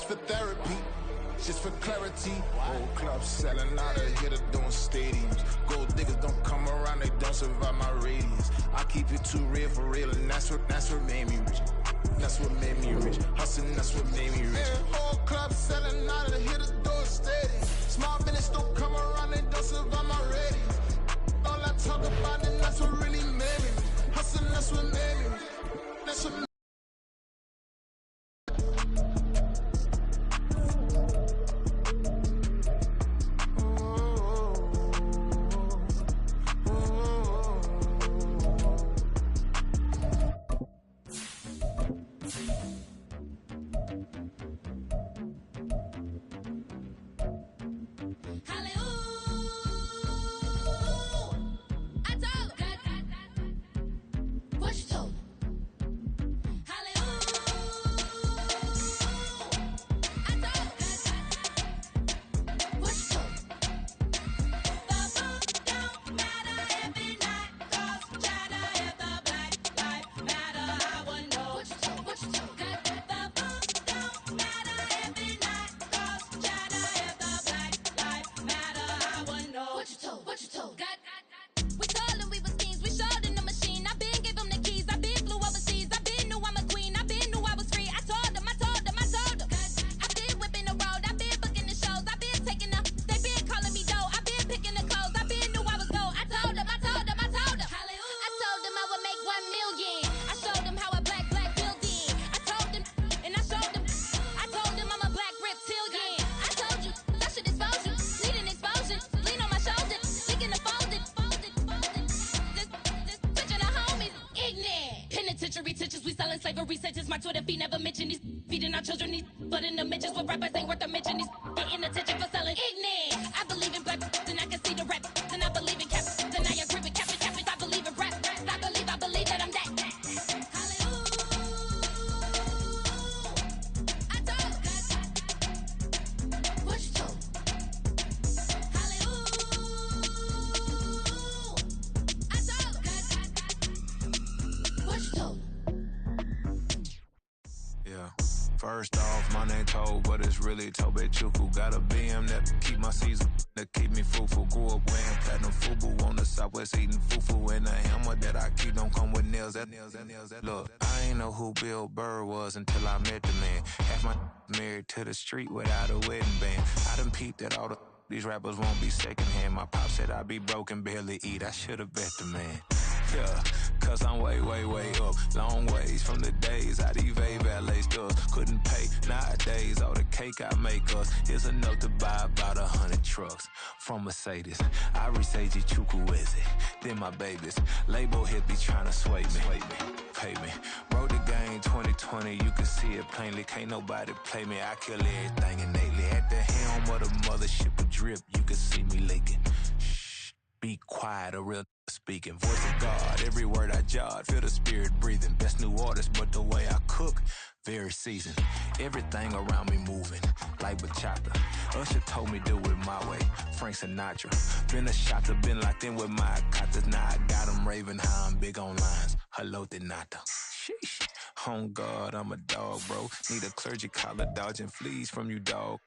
for therapy, just for clarity. Whole club selling out of here to doing stadiums. Gold diggers don't come around, they don't survive my radius. I keep it too real for real, and that's what made me rich. That's what made me rich. Hustling, that's what made me rich. Whole club selling out of here to doing stadiums. Small business don't come around, they don't survive my radius. All I talk about, and that's what really made me rich. Hustling, that's what made me rich. That's what First off, my name Toad, but it's really Tobe Chuku. Got a BM that keep my season, that keep me fruitful. Grew up wearing platinum FUBU on the Southwest eating fufu. And the hammer that I keep don't come with nails. Look, I ain't know who Bill Burr was until I met the man. Half my married to the street without a wedding band. I done peeped that all these rappers won't be secondhand. My pop said I'd be broke and barely eat. I should've bet the man. Yeah, cause I'm way up, long ways from the days I evade valet stores. Couldn't pay nowadays, all the cake I make us is enough to buy about 100 trucks. From Mercedes, I resage Chukwueze, then my babies. Label hit be trying to sway me, pay me. Wrote the game 2020, you can see it plainly. Can't nobody play me, I kill everything innately. At the helm of the mothership of drip, you can see me leaking. Shh, be quiet, a real speaking. Voice of God, every word I jot, feel the spirit breathing. Best new artist, but the way I cook, very seasoned. Everything around me moving, like bachata. Usher told me do it my way, Frank Sinatra. Been a shotter, been locked in with my katas. Now I got them raving how I'm big on lines. Hello, Denata. Sheesh. On God, I'm a dog, bro. Need a clergy collar, dodging fleas from you, dog.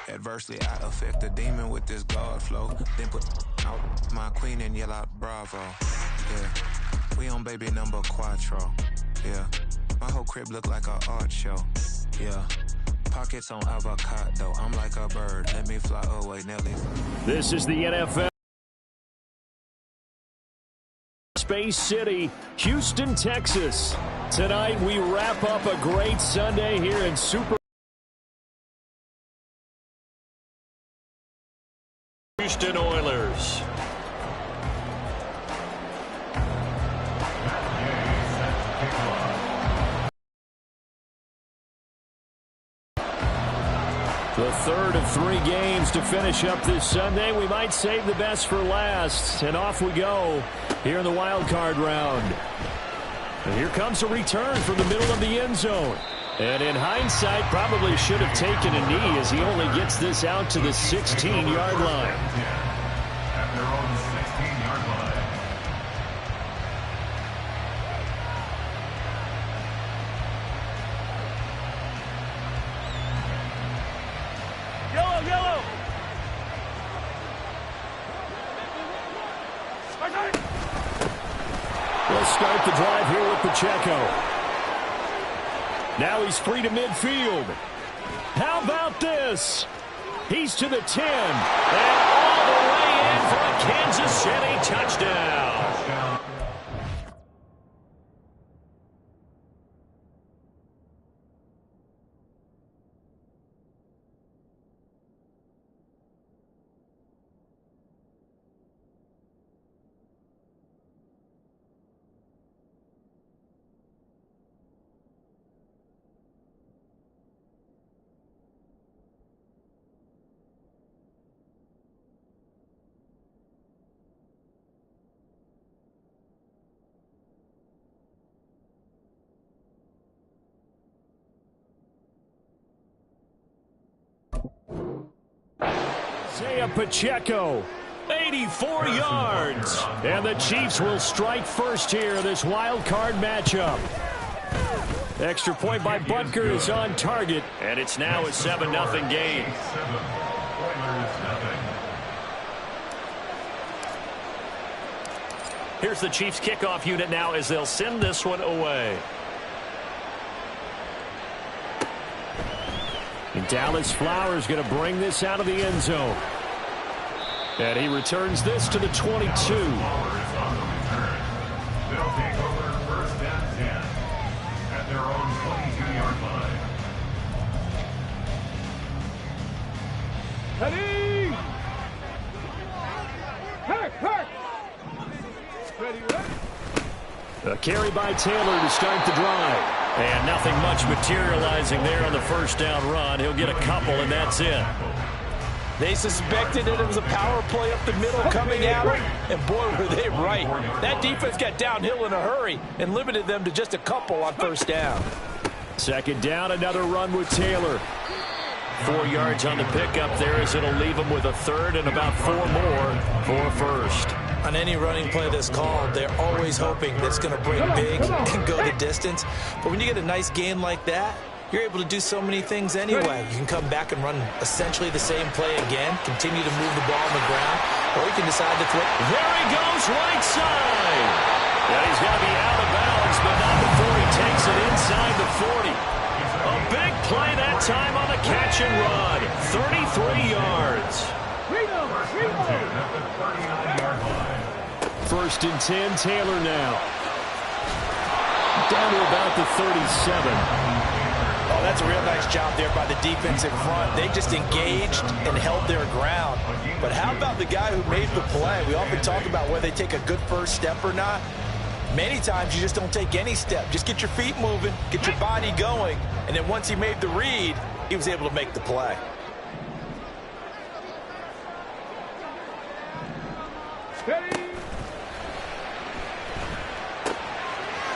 Adversely, I affect the demon with this God flow. Then put out my queen and yell out bravo. Yeah, we on baby number quattro. Yeah, my whole crib look like a art show. Yeah, pockets on avocado. I'm like a bird. Let me fly away, Nelly. This is the NFL. Space City, Houston, Texas. Tonight we wrap up a great Sunday here in Super Houston Oilers. The third of 3 games to finish up this Sunday. We might save the best for last. And off we go here in the wild card round. And here comes a return from the middle of the end zone. And in hindsight, probably should have taken a knee as he only gets this out to the 16-yard line. After on the 16-yard line. He'll start the drive here with Pacheco. Now he's free to midfield. How about this? He's to the 10. And all the way in for a Kansas City touchdown. Isaiah Pacheco, 84 yards. And the Chiefs will strike first here, this wild card matchup. Extra point by Butker is on target, and it's now a 7-0 game. Here's the Chiefs kickoff unit now as they'll send this one away. And Dallas Flowers going to bring this out of the end zone. And he returns this to the 22. They'll take over first and 10 at their own 22-yard line. Ready! Hurt! Ready, ready? A carry by Taylor to start the drive. And nothing much materializing there on the first down run. He'll get a couple, and that's it. They suspected that it was a power play up the middle coming at them, and boy, were they right. That defense got downhill in a hurry and limited them to just a couple on first down. Second down, another run with Taylor. 4 yards on the pickup there as it'll leave him with a third and about 4 more for a first. On any running play that's called, they're always hoping that it's going to break big and go the distance. But when you get a nice gain like that, you're able to do so many things anyway. You can come back and run essentially the same play again, continue to move the ball on the ground, or you can decide to throw. There he goes, right side. Yeah, he's got to be out of bounds, but not before he takes it inside the 40. A big play that time on the catch and run. 33 yards. First and 10, Taylor now. Down to about the 37. Oh, that's a real nice job there by the defensive front. They just engaged and held their ground. But how about the guy who made the play? We often talk about whether they take a good first step or not. Many times you just don't take any step. Just get your feet moving, get your body going, and then once he made the read, he was able to make the play.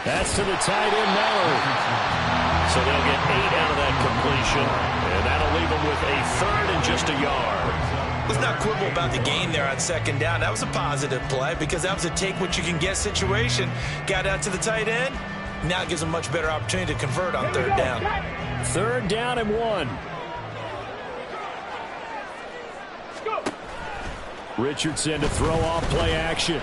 That's to the tight end, Mallard. So they'll get 8 out of that completion, and that'll leave them with a third and just a yard. Let's not quibble about the gain there on second down. That was a positive play because that was a take-what-you-can-get situation. Got out to the tight end. Now it gives them a much better opportunity to convert on third down. Third down and 1. Richardson to throw off play action.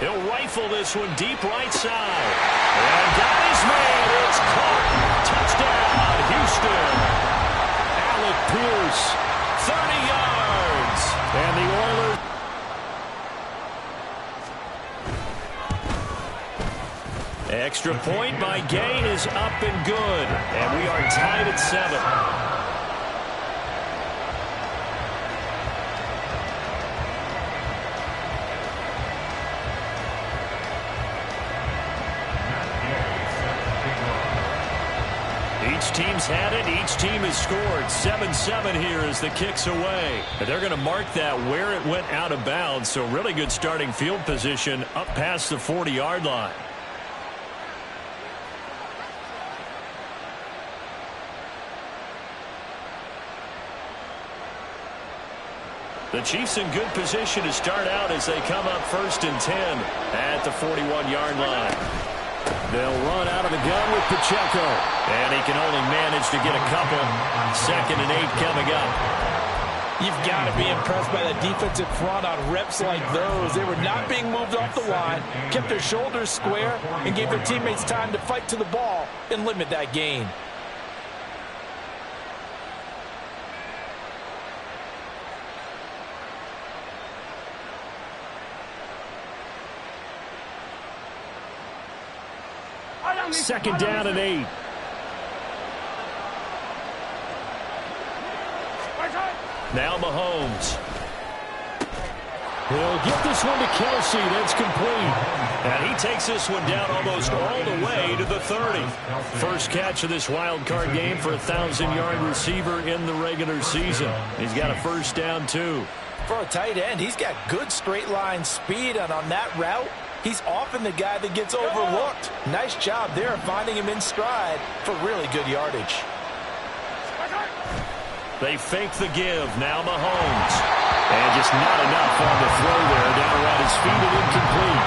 He'll rifle this one deep right side. And that is made. It's caught. Touchdown, Houston. Alec Pierce, 30 yards. And the Oilers. Extra point by Gain is up and good. And we are tied at 7. Each team's had it. Each team has scored. 7-7 here as the kick's away. And they're going to mark that where it went out of bounds. So really good starting field position up past the 40-yard line. The Chiefs in good position to start out as they come up first and 10 at the 41-yard line. They'll run out of the gun with Pacheco. And he can only manage to get a couple. Second and 8 coming up. You've got to be impressed by that defensive front on reps like those. They were not being moved off the line, kept their shoulders square, and gave their teammates time to fight to the ball and limit that gain. Second down and 8. Now Mahomes. He'll get this one to Kelsey. That's complete. And he takes this one down almost all the way to the 30. First catch of this wild card game for a 1,000-yard receiver in the regular season. He's got a first down, too. For a tight end, he's got good straight line speed, and on that route, he's often the guy that gets overlooked. Nice job there finding him in stride for really good yardage. They fake the give. Now Mahomes. And just not enough on the throw there. Down around his feet and incomplete.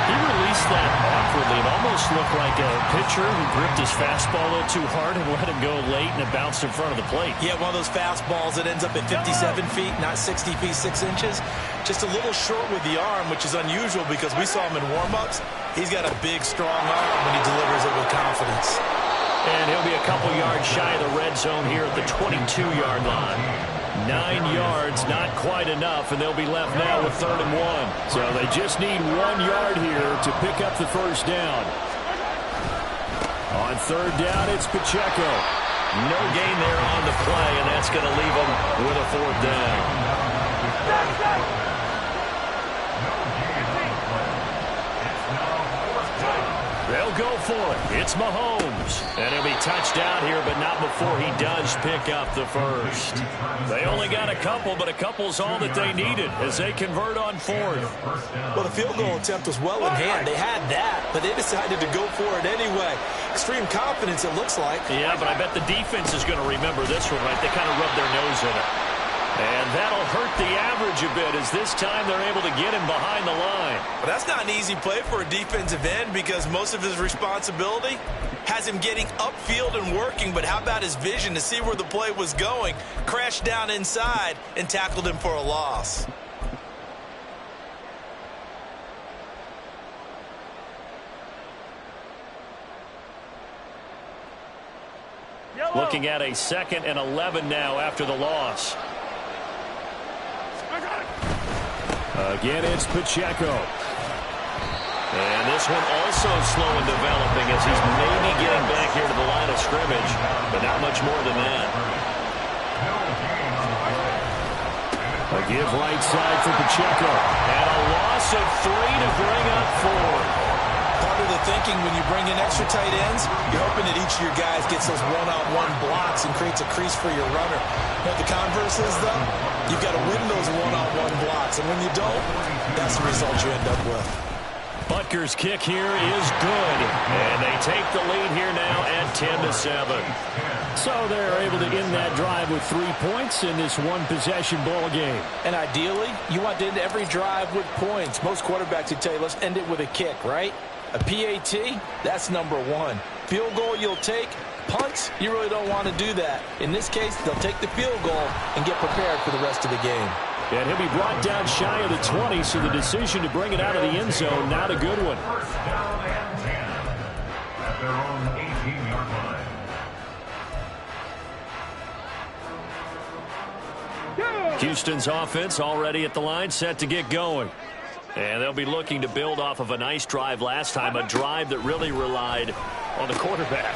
He released that awkwardly. It almost looked like a pitcher who gripped his fastball a little too hard and let him go late, and it bounced in front of the plate. Yeah, one of those fastballs that ends up at 57 feet, not 60 feet, 6 inches. Just a little short with the arm, which is unusual because we saw him in warm-ups. He's got a big, strong arm when he delivers it with confidence. And he'll be a couple yards shy of the red zone here at the 22-yard line. 9 yards, not quite enough, and they'll be left now with 3rd and 1. So they just need 1 yard here to pick up the first down. On 3rd down, it's Pacheco. No gain there on the play, and that's going to leave them with a 4th down. They'll go for it. It's Mahomes. And he'll be touched down here, but not before he does pick up the first. They only got a couple, but a couple's all that they needed as they convert on 4th. Well, the field goal attempt was well in hand. They had that, but they decided to go for it anyway. Extreme confidence, it looks like. Yeah, but I bet the defense is going to remember this one, right? They kind of rubbed their nose in it. And that'll hurt the average a bit as this time they're able to get him behind the line. But that's not an easy play for a defensive end because most of his responsibility has him getting upfield and working. But how about his vision to see where the play was going? Crashed down inside and tackled him for a loss. Looking at a 2nd and 11 now after the loss. Again, it's Pacheco. And this one also slow in developing as he's maybe getting back here to the line of scrimmage, but not much more than that. A give right side for Pacheco. And a loss of 3 to bring up 4. Part of the thinking when you bring in extra tight ends, you're hoping that each of your guys gets those one-on-one blocks and creates a crease for your runner. You know what the converse is, though? You've got to win those one-on-one blocks, and when you don't, that's the result you end up with. Butker's kick here is good, and they take the lead here now at 10-7. So they're able to end that drive with 3 points in this one-possession ball game. And ideally, you want to end every drive with points. Most quarterbacks would tell you, let's end it with a kick, right? A PAT, that's number 1. Field goal you'll take. Punts, you really don't want to do that. In this case, they'll take the field goal and get prepared for the rest of the game. And he'll be brought down shy of the 20, so the decision to bring it out of the end zone, not a good one. First down and 10 at their own 18-yard line. Houston's offense already at the line, set to get going. And they'll be looking to build off of a nice drive last time, a drive that really relied on the quarterback.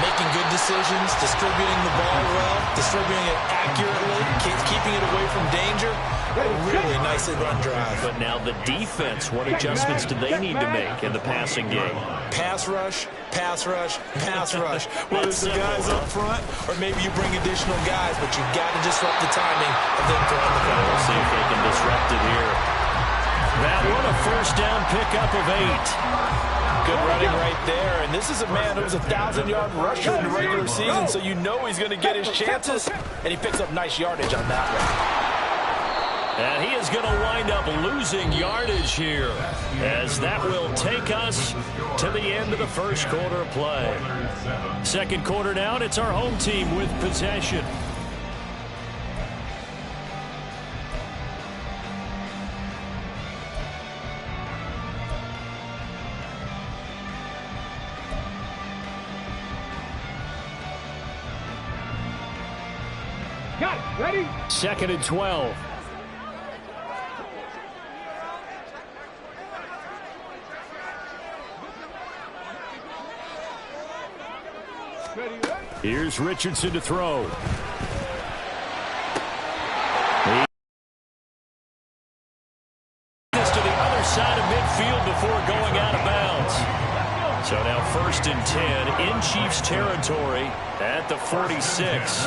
Making good decisions, distributing the ball well, distributing it accurately, keeping it away from danger. A really nicely run drive. But now the defense, what adjustments do they need to make in the passing game? Pass rush, pass rush, pass rush. Whether it's the guys up front or maybe you bring additional guys, but you've got to disrupt the timing of them throwing the ball. We'll see if they can disrupt it here. That one, a first down pickup of 8. Good running right there. And this is a man who was a 1,000-yard rusher in the regular season, so you know he's going to get his chances. And he picks up nice yardage on that one. And he is going to wind up losing yardage here, as that will take us to the end of the first quarter of play. Second quarter now, and it's our home team with possession. Got it. Ready? 2nd and 12. Ready, ready. Here's Richardson to throw. This to the other side of midfield before going out of bounds. So now 1st and 10 in Chiefs territory at the 46.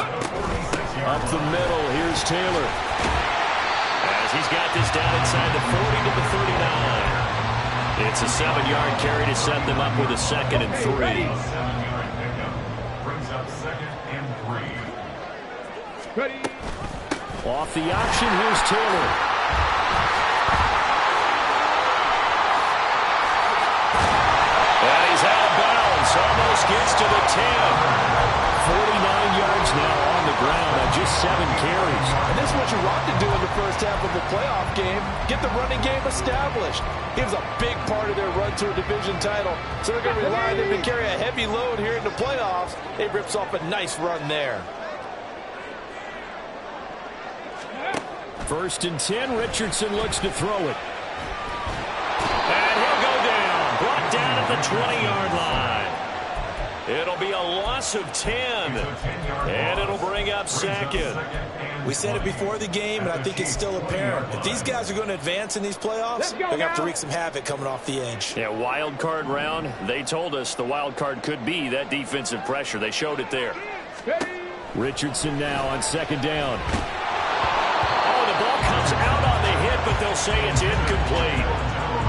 Up the middle, here's Taylor. As he's got this down inside the 40 to the 39. It's a 7-yard carry to set them up with a 2nd and 3. 7-yard pickup brings up 2nd and 3. Ready. Off the option, here's Taylor. And he's out of bounds. Almost gets to the 10. 49 yards now on the ground on just 7 carries. And this is what you want to do in the first half of a playoff game. Get the running game established. He was a big part of their run to a division title. So they're going to rely on him to carry a heavy load here in the playoffs. He rips off a nice run there. 1st and 10, Richardson looks to throw it. And he'll go down. Brought down at the 20-yard line. It'll be a loss of 10. And it'll bring up 2nd. We said it before the game, and I think it's still apparent. If these guys are going to advance in these playoffs, they're going to have to wreak some havoc coming off the edge. Yeah, wild card round. They told us the wild card could be that defensive pressure. They showed it there. Richardson now on 2nd down. Oh, the ball comes out on the hit, but they'll say it's incomplete.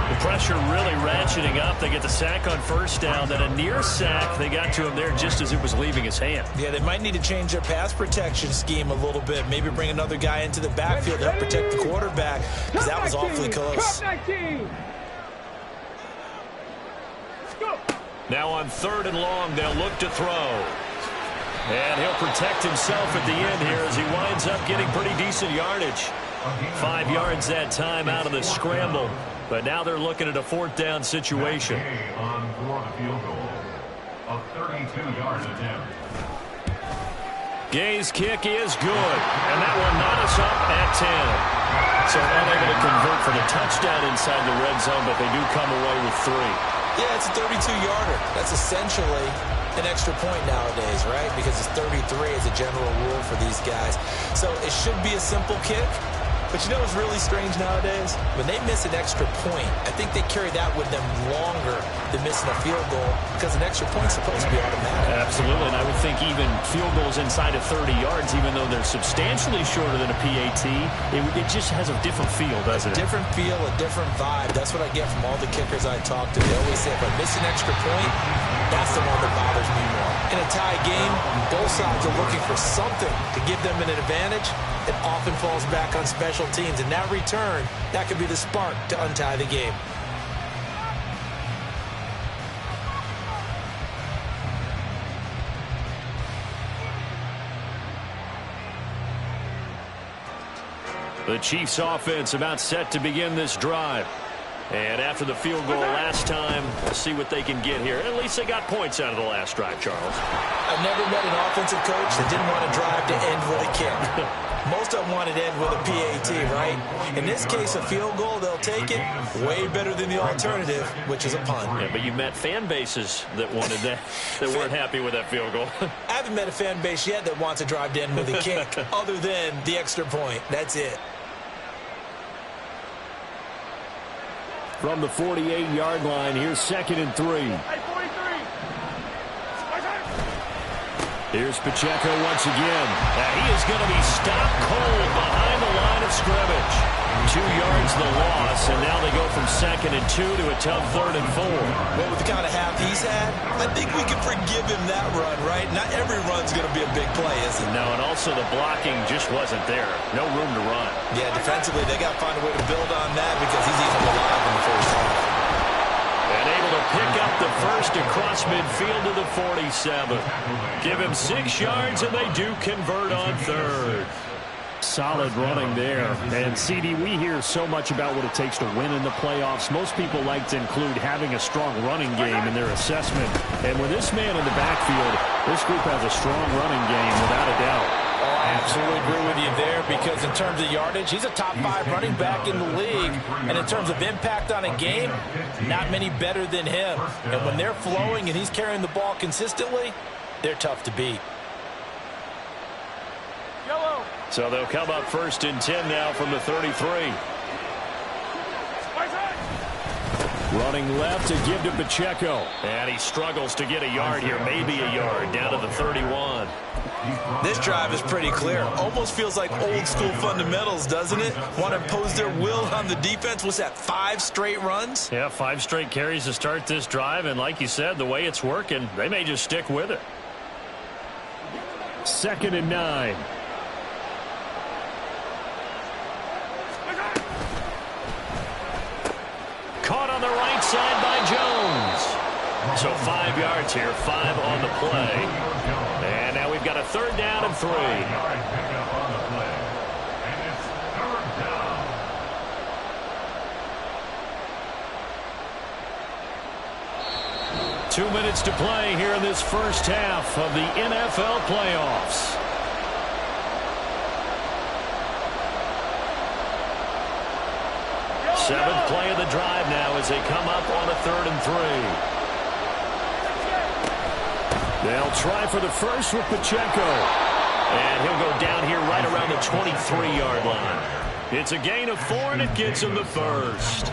The pressure really ratcheting up. They get the sack on 1st down, then a near sack. They got to him there just as it was leaving his hand. Yeah, they might need to change their pass protection scheme a little bit. Maybe bring another guy into the backfield to help protect the quarterback, because that was awfully close. Now on 3rd and long, they'll look to throw. And he'll protect himself at the end here as he winds up getting pretty decent yardage. 5 yards that time out of the scramble. But now they're looking at a 4th down situation. On for the field goal. A 32-yard attempt. Gay's kick is good. And that will knot us up at 10. So unable to convert for the touchdown inside the red zone, but they do come away with 3. Yeah, it's a 32-yarder. That's essentially an extra point nowadays, right? Because it's 33 as a general rule for these guys. So it should be a simple kick. But you know what's really strange nowadays? When they miss an extra point, I think they carry that with them longer than missing a field goal, because an extra point's supposed to be automatic. Absolutely, and I would think even field goals inside of 30 yards, even though they're substantially shorter than a PAT, it just has a different feel, doesn't it? A different feel, a different vibe. That's what I get from all the kickers I talk to. They always say, if I miss an extra point, that's the one that bothers me more. In a tie game, both sides are looking for something to give them an advantage. It often falls back on special teams, and that return, that could be the spark to untie the game. The Chiefs offense about set to begin this drive. And after the field goal last time, we'll see what they can get here. At least they got points out of the last drive, Charles. I've never met an offensive coach that didn't want to drive to end with a kick. Most of them wanted to end with a PAT, right? In this case, a field goal, they'll take it. Way better than the alternative, which is a punt. Yeah, but you met fan bases that wanted that, that weren't happy with that field goal. I haven't met a fan base yet that wants to drive to end with a kick, other than the extra point. That's it. From the 48-yard line, here's 2nd and 3. Here's Pacheco once again. Now he is going to be stopped cold behind the line of scrimmage. 2 yards the loss, and now they go from 2nd and 2 to a tough 3rd and 4. Well, with the kind of half he's had, I think we can forgive him that run, right? Not every run's going to be a big play, is it? No, and also the blocking just wasn't there. No room to run. Yeah, defensively, they got to find a way to build on that because he's even alive in the first half. And able to pick up the first across midfield to the 47. Give him 6 yards, and they do convert on 3rd. Solid running there. And, CD, we hear so much about what it takes to win in the playoffs. Most people like to include having a strong running game in their assessment. And with this man in the backfield, this group has a strong running game, without a doubt. Oh, I absolutely agree because in terms of yardage, he's a top 5 running back in the league. And in terms of impact on a game, not many better than him. And when they're flowing and he's carrying the ball consistently, they're tough to beat. So they'll come up 1st and 10 now from the 33. Running left to give to Pacheco. And he struggles to get a yard here, maybe a yard, down to the 31. This drive is pretty clear. Almost feels like old school fundamentals, doesn't it? Want to impose their will on the defense. What's that, 5 straight runs? Yeah, 5 straight carries to start this drive. And like you said, the way it's working, they may just stick with it. 2nd and 9. Caught on the right side by Jones. So 5 yards here, 5 on the play. And now we've got a 3rd down and 3. 2 minutes to play here in this first half of the NFL playoffs. Seventh play of the drive now as they come up on a 3rd and 3. They'll try for the first with Pacheco. And he'll go down here right around the 23-yard line. It's a gain of 4, and it gets him the first.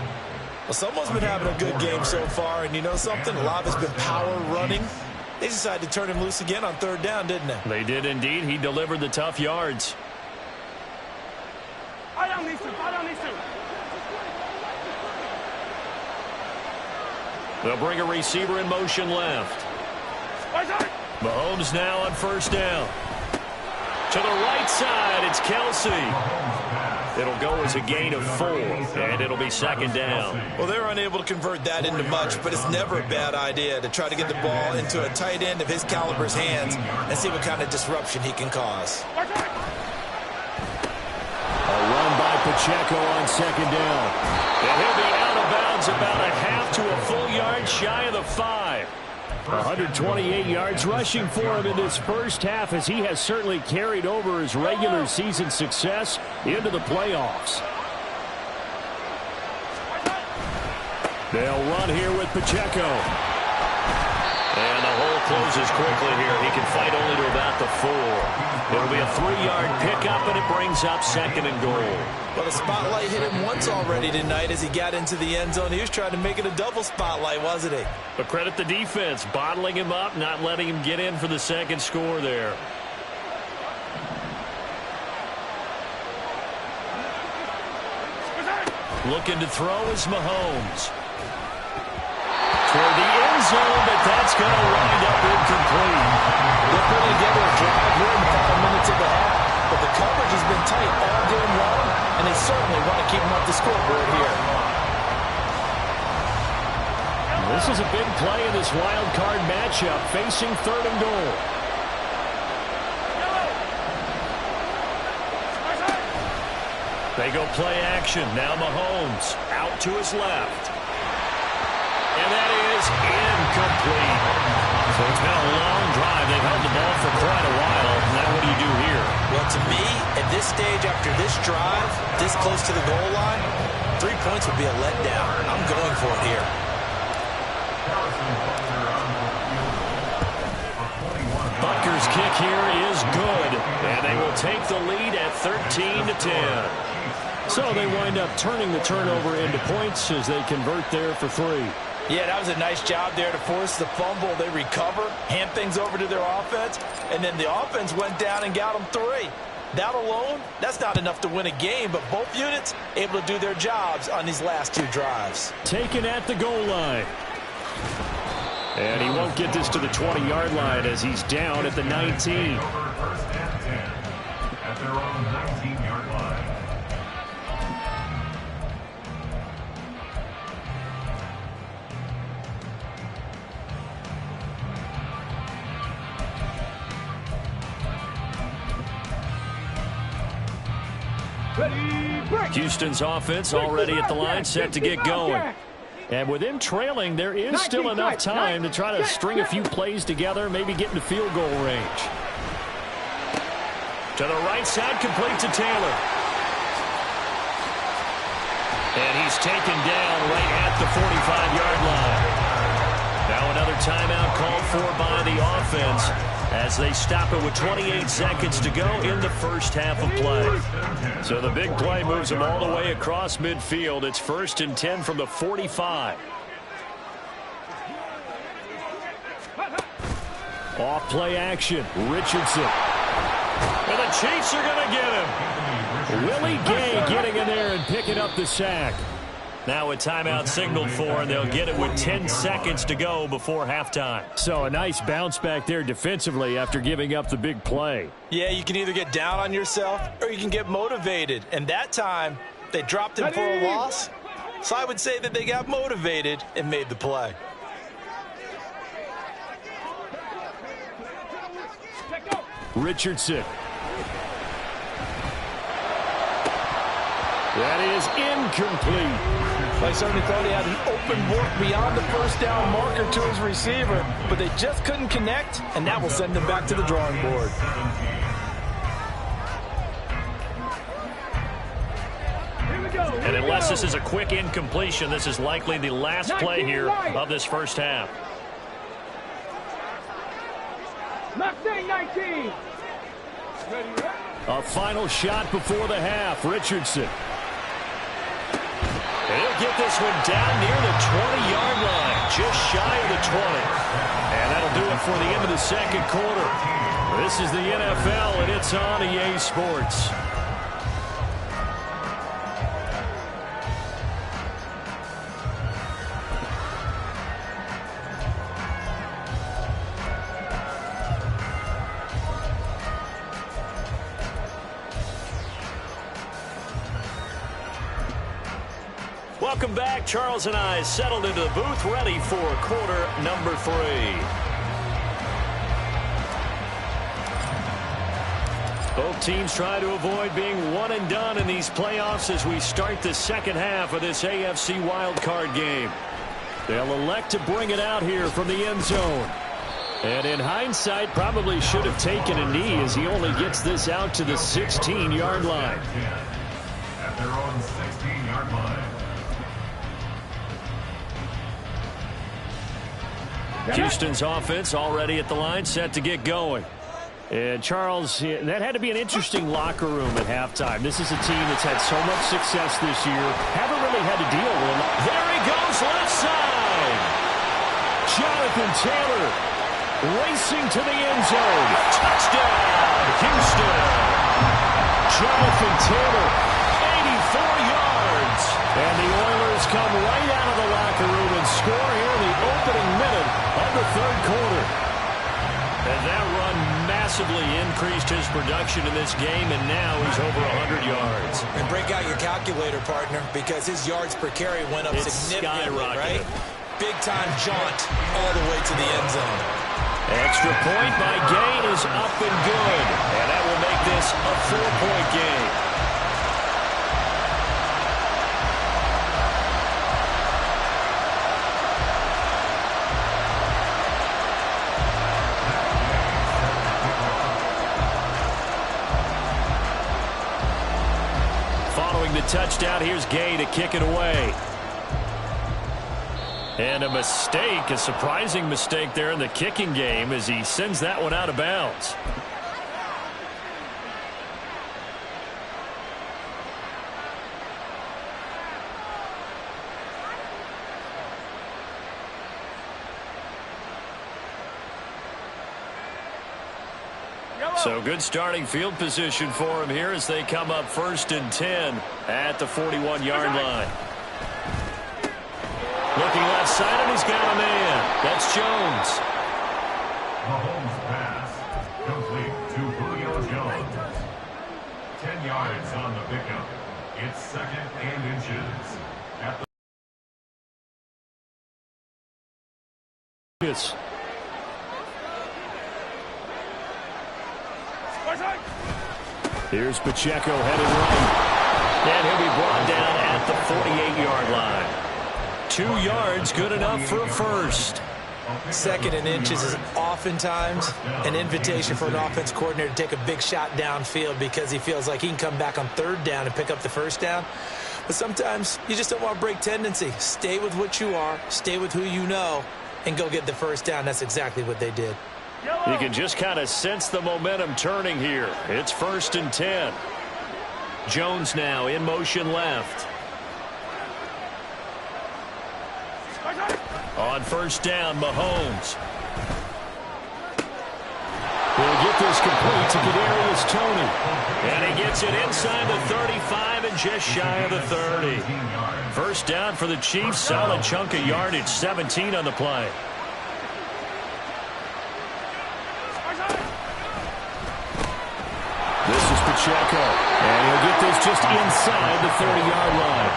Well, someone's been having a good game so far, and you know something? A lot has been power running. They decided to turn him loose again on 3rd down, didn't they? They did indeed. He delivered the tough yards. They'll bring a receiver in motion left. Mahomes now on 1st down. To the right side, it's Kelsey. It'll go as a gain of 4, and it'll be 2nd down. Well, they're unable to convert that into much, but it's never a bad idea to try to get the ball into a tight end of his caliber's hands and see what kind of disruption he can cause. A run by Pacheco on 2nd down. And he'll be out of bounds about a half to a full yard shy of the 5. 128 yards rushing for him in this first half, as he has certainly carried over his regular season success into the playoffs. They'll run here with Pacheco. And the hole closes quickly here. He can fight only to about the 4. It'll be a 3-yard pickup, and it brings up 2nd and goal. Well, the spotlight hit him once already tonight as he got into the end zone. He was trying to make it a double spotlight, wasn't he? But credit the defense, bottling him up, not letting him get in for the 2nd score there. Looking to throw is Mahomes. Toward the end zone, but that's going to wind up incomplete. They're putting together a drive here in the final minutes of the half, but the coverage has been tight all game long, and they certainly want to keep them off the scoreboard here. This is a big play in this wild card matchup, facing 3rd and goal. They go play action. Now Mahomes out to his left. And that is incomplete. So it's been a long drive. They've held the ball for quite a while. Now what do you do here? Well, to me, at this stage, after this drive, this close to the goal line, 3 points would be a letdown. I'm going for it here. Butker's kick here is good. And they will take the lead at 13-10. So they wind up turning the turnover into points as they convert there for 3. Yeah, that was a nice job there to force the fumble. They recover, hand things over to their offense, and then the offense went down and got them 3. That alone, that's not enough to win a game, but both units able to do their jobs on these last 2 drives. Taken at the goal line. And he won't get this to the 20-yard line as he's down at the 19. First and 10 at their own 19-yard line. Houston's offense already at the line, set to get going. And with them trailing, there is still enough time to try to string a few plays together, maybe get into field goal range. To the right side, complete to Taylor. And he's taken down right at the 45-yard line. Now another timeout called for by the offense as they stop it with 28 seconds to go in the first half of play. So the big play moves them all the way across midfield. It's 1st and 10 from the 45. Off play action. Richardson. And the Chiefs are going to get him. Willie Gay getting in there and picking up the sack. Now a timeout signaled for, and they'll get it with 10 seconds to go before halftime. So a nice bounce back there defensively after giving up the big play. Yeah, you can either get down on yourself or you can get motivated. And that time, they dropped him for a loss. So I would say that they got motivated and made the play. Richardson. That is incomplete. I certainly thought he had an open work beyond the first down marker to his receiver, but they just couldn't connect, and that will send them back to the drawing board. And unless this is a quick incompletion, this is likely the last play here of this first half. 19. A final shot before the half. Richardson. And he'll get this one down near the 20-yard line, just shy of the 20. And that'll do it for the end of the second quarter. This is the NFL, and it's on EA Sports. Welcome back. Charles and I settled into the booth, ready for quarter number 3. Both teams try to avoid being one and done in these playoffs as we start the second half of this AFC wildcard game. They'll elect to bring it out here from the end zone. And in hindsight, probably should have taken a knee as he only gets this out to the 16-yard line. At their own 16-yard line. Houston's offense already at the line, set to get going. And Charles, that had to be an interesting locker room at halftime. This is a team that's had so much success this year. Haven't really had to deal with them. There he goes, left side. Jonathan Taylor racing to the end zone. Touchdown, Houston. Jonathan Taylor, 84 yards. And the Oilers come right out of the locker room and score here in the opening minute of the third quarter. And that run massively increased his production in this game, and now he's over 100 yards. And break out your calculator, partner, because his yards per carry went up significantly, right? Big-time jaunt all the way to the end zone. Extra point by Gain is up and good, and that will make this a 4-point game. Following the touchdown, here's Gay to kick it away. And a mistake, a surprising mistake there in the kicking game as he sends that one out of bounds. So good starting field position for him here as they come up 1st and 10 at the 41-yard line. Looking left side, and he's got a man. That's Jones. Mahomes pass complete to Julio Jones. 10 yards on the pickup. It's 2nd and inches. At the Yes. Here's Pacheco headed right. And he'll be brought down at the 48-yard line. 2 yards, good enough for a first. Second and inches is oftentimes an invitation for an offense coordinator to take a big shot downfield because he feels like he can come back on third down and pick up the first down. But sometimes you just don't want to break tendency. Stay with what you are, stay with who you know, and go get the first down. That's exactly what they did. You can just kind of sense the momentum turning here. It's 1st and 10. Jones now in motion left. On 1st down, Mahomes. He'll get this complete to Kadarius Toney. And he gets it inside the 35 and just shy of the 30. 1st down for the Chiefs. Solid chunk of yardage. 17 on the play. This is Pacheco. And he'll get this just inside the 30-yard line.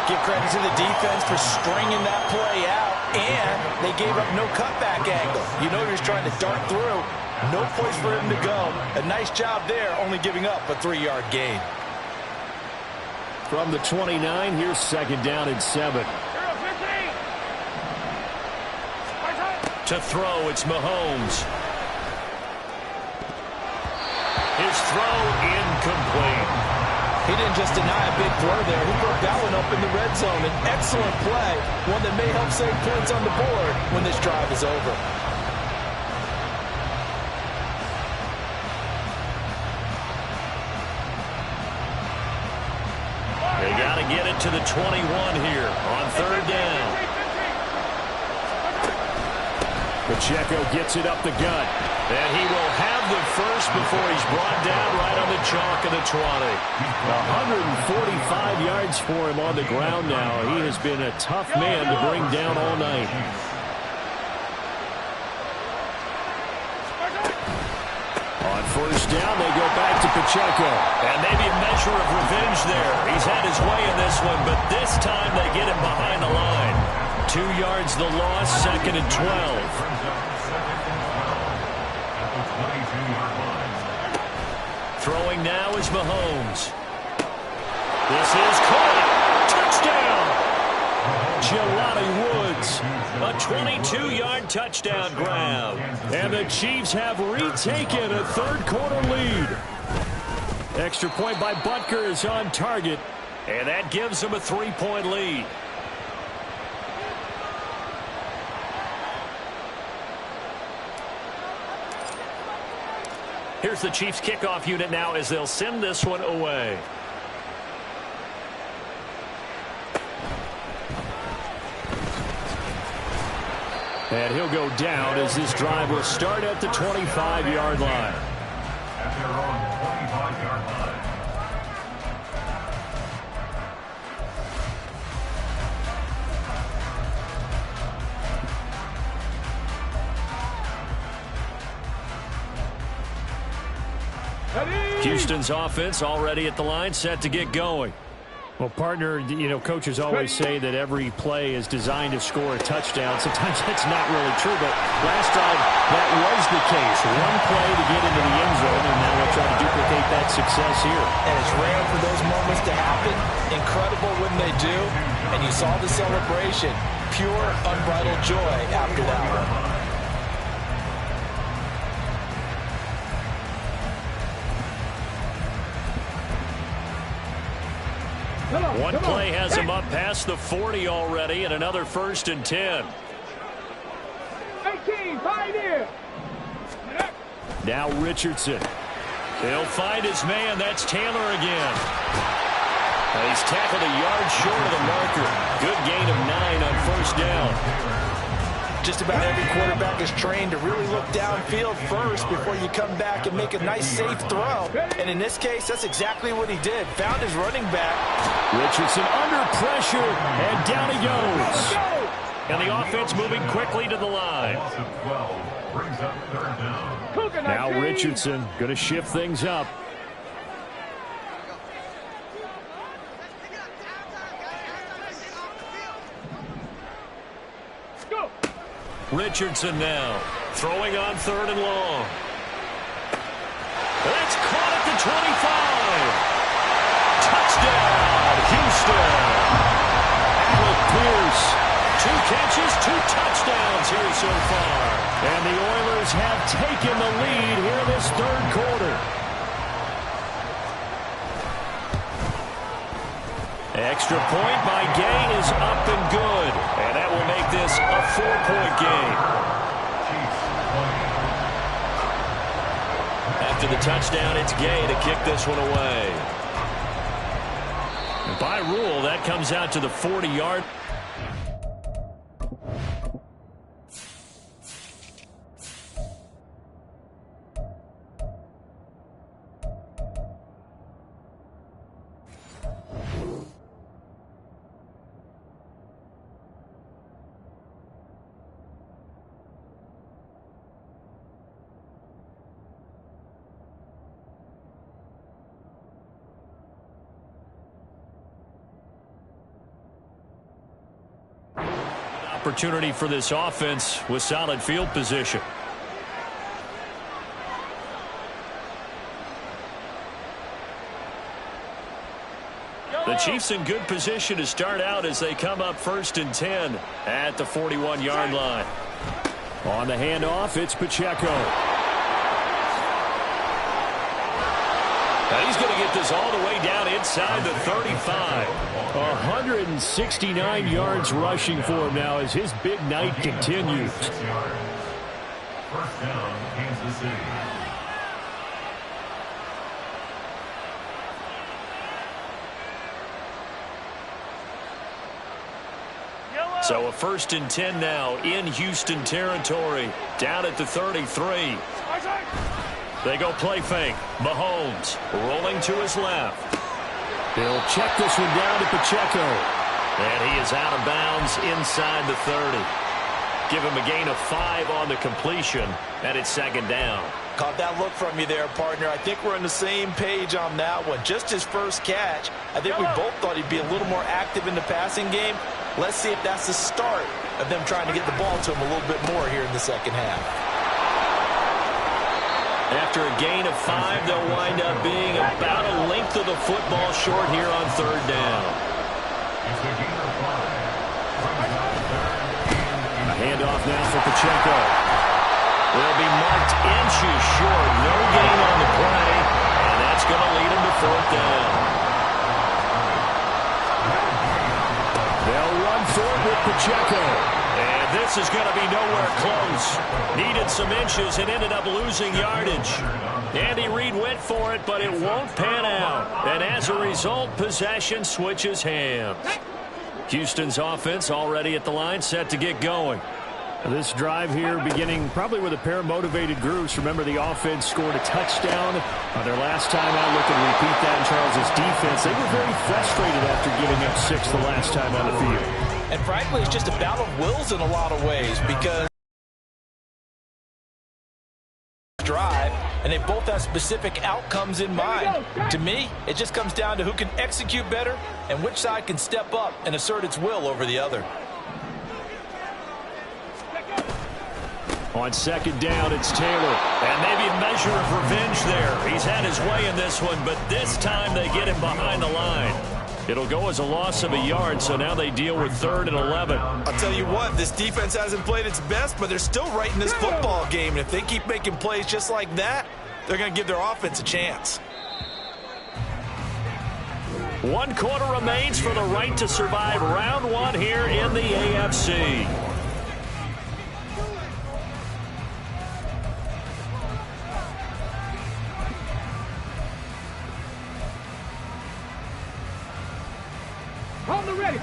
Give credit to the defense for stringing that play out, and they gave up no cutback angle. You know he was trying to dart through. No place for him to go. A nice job there, only giving up a 3-yard gain. From the 29, here's 2nd down and 7. To throw, it's Mahomes. His throw incomplete. He didn't just deny a big throw there. He broke that one up in the red zone. An excellent play, one that may help save points on the board when this drive is over. They got to get it to the 21 here on 3rd down. Pacheco gets it up the gut. And he will have the first before he's brought down right on the chalk of the 20. 145 yards for him on the ground now. He has been a tough man to bring down all night. On 1st down, they go back to Pacheco. And maybe a measure of revenge there. He's had his way in this one, but this time they get him behind the line. 2 yards the loss, 2nd and 12. Throwing now is Mahomes. This is caught. Touchdown. Jelani Woods. A 22-yard touchdown grab. And the Chiefs have retaken a 3rd quarter lead. Extra point by Butker is on target. And that gives them a 3-point lead. Here's the Chiefs kickoff unit now as they'll send this one away. And he'll go down as this drive will start at the 25-yard line. At their own 25-yard line. Houston's offense already at the line, set to get going. Well, partner, you know, coaches always say that every play is designed to score a touchdown. Sometimes that's not really true, but last drive, that was the case. One play to get into the end zone, and now we'll try to duplicate that success here. And it's rare for those moments to happen. Incredible when they do. And you saw the celebration. Pure, unbridled joy after that one. One play has him up past the 40 already, and another 1st and 10. 18, pioneer. Now Richardson. He'll find his man. That's Taylor again. He's tackled a yard short of the marker. Good gain of 9 on 1st down. Just about every quarterback is trained to really look downfield first before you come back and make a nice, safe throw. And in this case, that's exactly what he did. Found his running back. Richardson under pressure, and down he goes. And the offense moving quickly to the line. Loss of 12 brings up 3rd down. Now Richardson going to shift things up. Richardson now throwing on 3rd and long. That's caught at the 25. Touchdown, Houston. Alec Pierce, 2 catches, 2 touchdowns here so far. And the Oilers have taken the lead here this third quarter. Extra point by Gay is up and good. And that will make this a 4-point game. After the touchdown, it's Gay to kick this one away. And by rule, that comes out to the 40-yard. Opportunity for this offense with solid field position. The Chiefs in good position to start out as they come up 1st and 10 at the 41-yard line. On the handoff, it's Pacheco. Now he's going to get this all the way down inside the 35. 169 yards rushing for him now as his big night continues. 1st down, Kansas City. So a 1st and 10 now in Houston territory, down at the 33. They go play fake. Mahomes rolling to his left. He'll check this one down to Pacheco. And he is out of bounds inside the 30. Give him a gain of 5 on the completion, and it's 2nd down. Caught that look from you there, partner. I think we're on the same page on that one. Just his first catch. I think we both thought he'd be a little more active in the passing game. Let's see if that's the start of them trying to get the ball to him a little bit more here in the second half. After a gain of 5, they'll wind up being about a length of the football short here on 3rd down. A handoff now for Pacheco. They'll be marked inches short. No gain on the play, and that's going to lead them to 4th down. They'll run forward with Pacheco. And this is going to be nowhere close. Needed some inches and ended up losing yardage. Andy Reid went for it, but it won't pan out. And as a result, possession switches hands. Houston's offense already at the line, set to get going. This drive here beginning probably with a pair of motivated groups. Remember, the offense scored a touchdown on their last time out. Look and repeat that in Charles' defense. They were very frustrated after giving up 6 the last time on the field. And frankly, it's just a battle of wills in a lot of ways because drive, and they both have specific outcomes in mind. To me, it just comes down to who can execute better and which side can step up and assert its will over the other. On 2nd down, it's Taylor. And maybe a measure of revenge there. He's had his way in this one, but this time they get him behind the line. It'll go as a loss of a yard, so now they deal with 3rd and 11. I'll tell you what, this defense hasn't played its best, but they're still right in this football game. And if they keep making plays just like that, they're going to give their offense a chance. 1 quarter remains for the right to survive round 1 here in the AFC.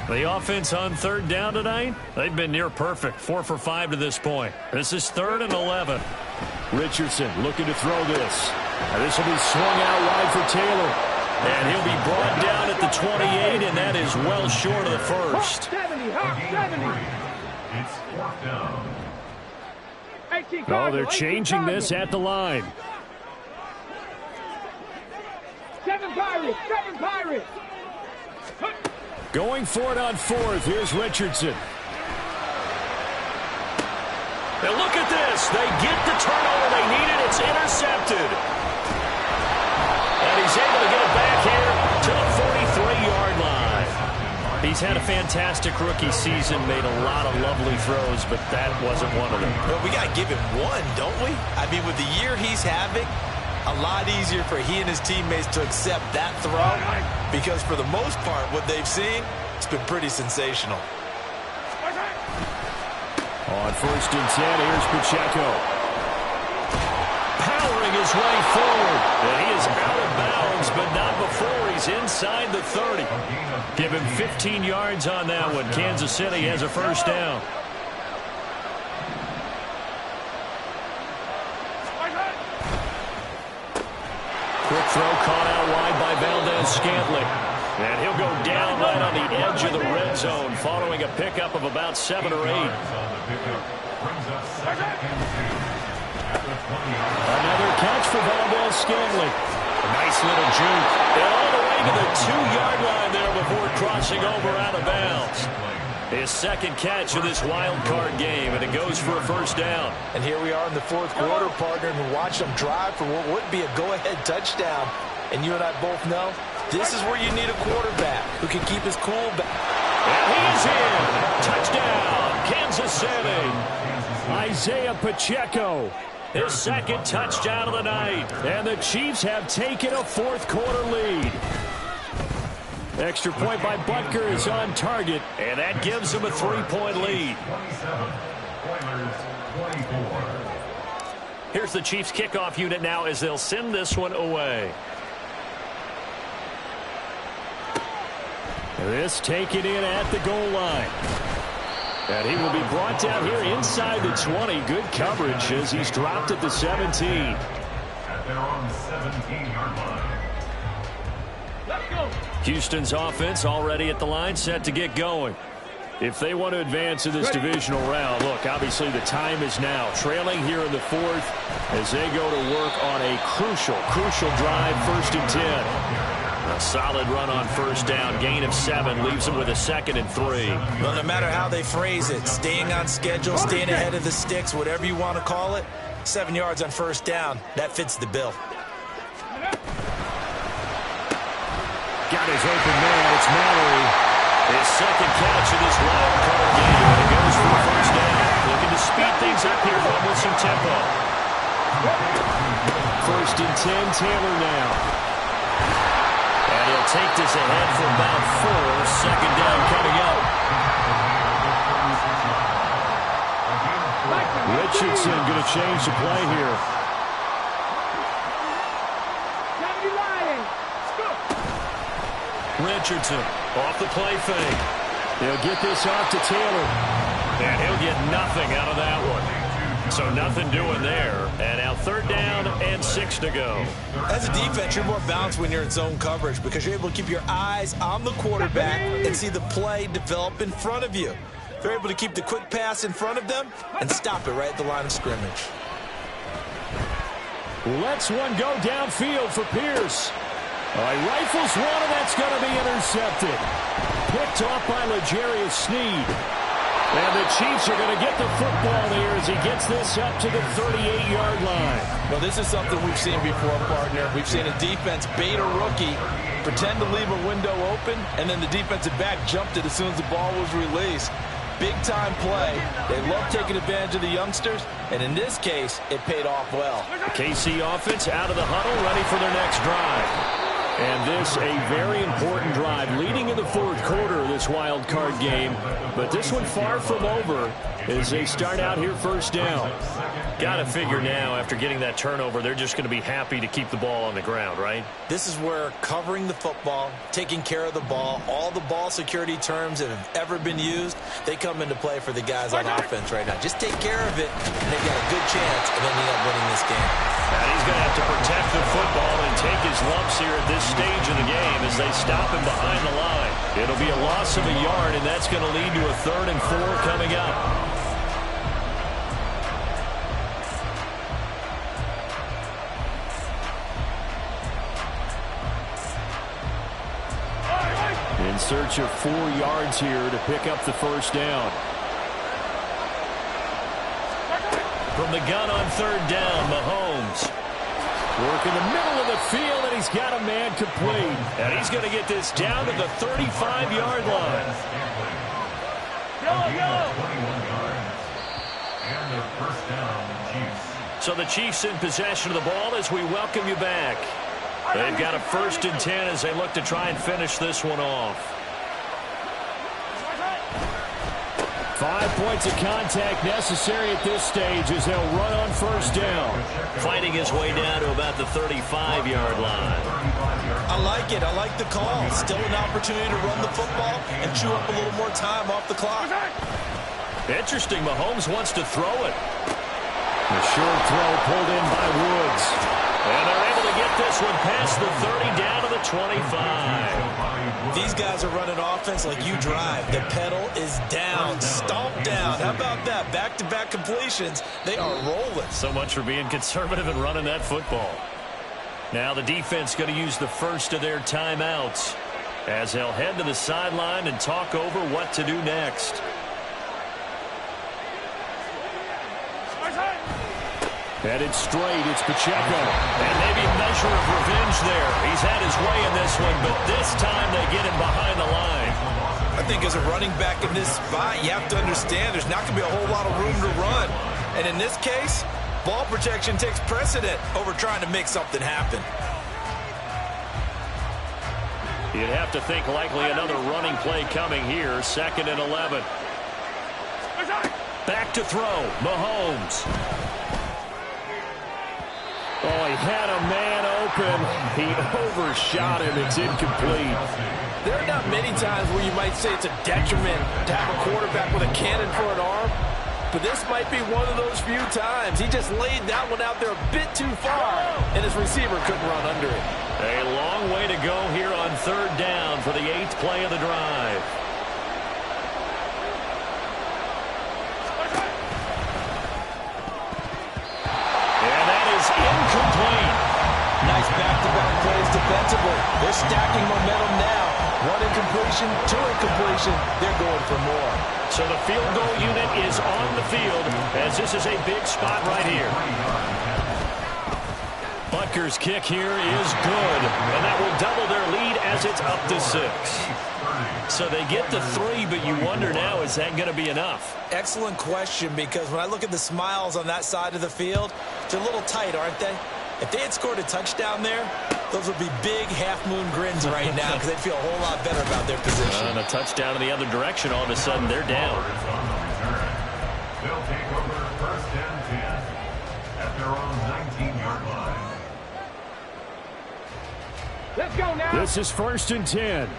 The offense on 3rd down tonight, they've been near perfect. 4 for 5 to this point. This is 3rd and 11. Richardson looking to throw this. And this will be swung out wide for Taylor. And he'll be brought down at the 28, and that is well short of the first. Oh, they're changing this at the line. 7 Pirates! 7 Pirates! Going for it on 4th. Here's Richardson. And look at this. They get the turnover they needed. It's intercepted. And he's able to get it back here to the 43-yard line. He he's had a fantastic rookie season, made a lot of lovely throws, but that wasn't one of them. Well, we got to give him one, don't we? I mean, with the year he's having, a lot easier for he and his teammates to accept that throw because for the most part, what they've seen, it's been pretty sensational. On 1st and 10, here's Pacheco. Powering his way forward. And he is out of bounds, but not before he's inside the 30. Give him 15 yards on that one. Kansas City has a first down. Quick throw caught out wide by Valdez-Scantling. And he'll go down right on the edge of the red zone following a pickup of about 7 or 8. Another catch for Valdez-Scantling. A nice little juke. And all the way to the 2-yard line there before crossing over out of bounds. His second catch of this wild card game, and it goes for a first down. And here we are in the 4th quarter, partner, and watch them drive for what would be a go-ahead touchdown. And you and I both know this is where you need a quarterback who can keep his cool back. And he's in. Touchdown, Kansas City. Isaiah Pacheco, his second touchdown of the night. And the Chiefs have taken a 4th quarter lead. Extra point by Butker is on target, and that gives him a 3-point lead. Here's the Chiefs kickoff unit now as they'll send this one away. This taken in at the goal line. And he will be brought down here inside the 20. Good coverage as he's dropped at the 17. At their own 17-yard line. Houston's offense already at the line, set to get going. If they want to advance in this divisional round, look, obviously the time is now. Trailing here in the 4th as they go to work on a crucial drive, 1st and 10. A solid run on first down, gain of 7, leaves them with a 2nd and 3. Well, no matter how they phrase it, staying on schedule, staying ahead of the sticks, whatever you want to call it, 7 yards on first down, that fits the bill. Got his open man, it's Mallory. His second catch of this wild card game, and it goes for the first down. Looking to speed things up here, run with some tempo. 1st and 10, Taylor now. And he'll take this ahead for about 4. Second down coming up. Richardson going to change the play here. Richardson off the play fake. He'll get this off to Taylor. And he'll get nothing out of that one. So nothing doing there. And now 3rd down and 6 to go. As a defense, you're more balanced when you're in zone coverage because you're able to keep your eyes on the quarterback and see the play develop in front of you. They're able to keep the quick pass in front of them and stop it right at the line of scrimmage. Lets one go downfield for Pierce. Rifles one, and that's going to be intercepted. Picked off by L'Jarius Sneed. And the Chiefs are going to get the football here as he gets this up to the 38-yard line. Well, this is something we've seen before, partner. We've seen a defense bait a rookie, pretend to leave a window open, and then the defensive back jumped it as soon as the ball was released. Big-time play. They love taking advantage of the youngsters, and in this case, it paid off well. KC offense out of the huddle, ready for their next drive. And this a very important drive leading in the 4th quarter of this wild card game. But this one far from over as they start out here first down. Got to figure now after getting that turnover, they're just going to be happy to keep the ball on the ground, right? This is where covering the football, taking care of the ball, all the ball security terms that have ever been used, they come into play for the guys on offense right now. Just take care of it, and they've got a good chance of ending up winning this game. And he's going to have to protect the football and take his lumps here at this stage of the game as they stop him behind the line. It'll be a loss of a yard, and that's going to lead to a 3rd and 4 coming up. In search of 4 yards here to pick up the first down. From the gun on 3rd down, Mahomes. Work in the middle of the field, and he's got a man complete. And he's going to get this down to the 35-yard line. Yellow. 21 yards. And their first down, Chiefs. So the Chiefs in possession of the ball as we welcome you back. They've got a 1st and 10 as they look to try and finish this one off. 5 points of contact necessary at this stage as they'll run on 1st down. Fighting his way down to about the 35-yard line. I like it. I like the call. Still an opportunity to run the football and chew up a little more time off the clock. Interesting. Mahomes wants to throw it. The short throw pulled in by Woods. And they're able to get this one past the 30 down to the 25. These guys are running offense like you drive. The pedal is down, stomp down. How about that? Back-to-back completions. They are rolling. So much for being conservative and running that football. Now the defense going to use the first of their timeouts as they'll head to the sideline and talk over what to do next. Headed straight, it's Pacheco. And maybe a measure of revenge there. He's had his way in this one, but this time they get him behind the line. I think as a running back in this spot, you have to understand there's not going to be a whole lot of room to run. And in this case, ball protection takes precedent over trying to make something happen. You'd have to think likely another running play coming here. 2nd and 11. Back to throw. Mahomes. Oh, he had a man open. He overshot him. It's incomplete. There are not many times where you might say it's a detriment to have a quarterback with a cannon for an arm, but this might be one of those few times. He just laid that one out there a bit too far, and his receiver couldn't run under it. A long way to go here on 3rd down for the 8th play of the drive. Incomplete. Nice back-to-back plays defensively. They're stacking momentum now. 1 incompletion, 2 incompletion. They're going for more. So the field goal unit is on the field as this is a big spot right here. Butker's kick here is good, and that will double their lead as it's up to 6. So they get the 3, but you wonder now, is that going to be enough? Excellent question, because when I look at the smiles on that side of the field, they're a little tight, aren't they? If they had scored a touchdown there, those would be big half-moon grins right now because they'd feel a whole lot better about their position. And a touchdown in the other direction, all of a sudden they're down. They'll take over 1st and 10 at their own 19-yard line. Let's go now. This is 1st and 10.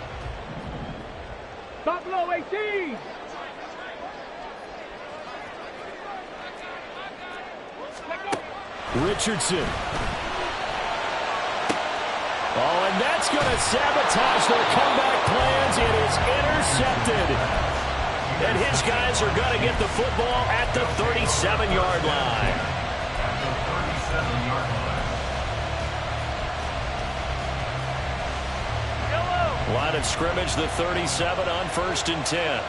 Buffalo 18. Richardson. Oh, and that's going to sabotage their comeback plans. It is intercepted. And his guys are going to get the football at the 37-yard line. Line of scrimmage, the 37 on 1st and 10.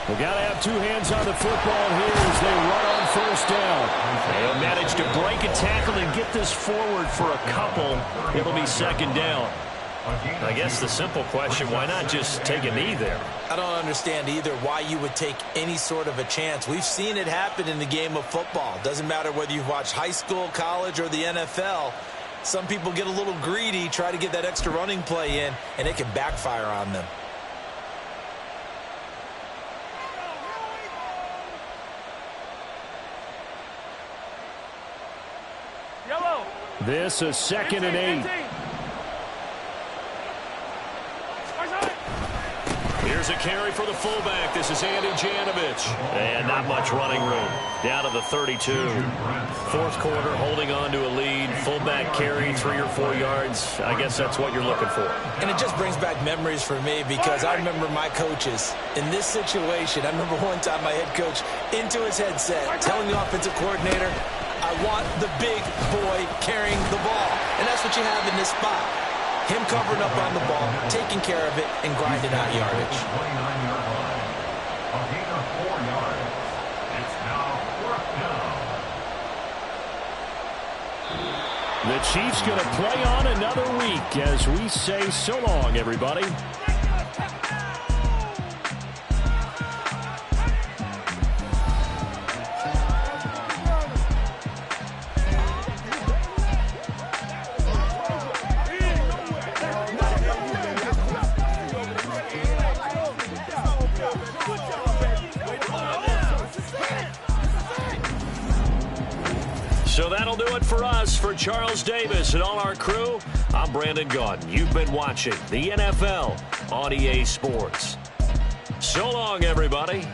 We've got to have 2 hands on the football here as they run on 1st down. They'll manage to break a tackle and get this forward for a couple. It'll be 2nd down. I guess the simple question, why not just take a knee there? I don't understand either why you would take any sort of a chance. We've seen it happen in the game of football. Doesn't matter whether you've watched high school, college, or the NFL. Some people get a little greedy, try to get that extra running play in, and it can backfire on them. Yellow. This is 2nd and 8. Here's a carry for the fullback. This is Andy Janovich. And not much running room. Down to the 32. 4th quarter, holding on to a lead. Fullback carry, 3 or 4 yards. I guess that's what you're looking for. And it just brings back memories for me because I remember my coaches in this situation. I remember one time my head coach into his headset telling the offensive coordinator, I want the big boy carrying the ball. And that's what you have in this spot. Him covering up on the ball, taking care of it, and grinding out yardage. 29-yard line. A gain of 4 yards. It's now 4th down. The Chiefs going to play on another week as we say so long, everybody. So that'll do it for us. For Charles Davis and all our crew, I'm Brandon Gaudin. You've been watching the NFL on EA Sports. So long, everybody.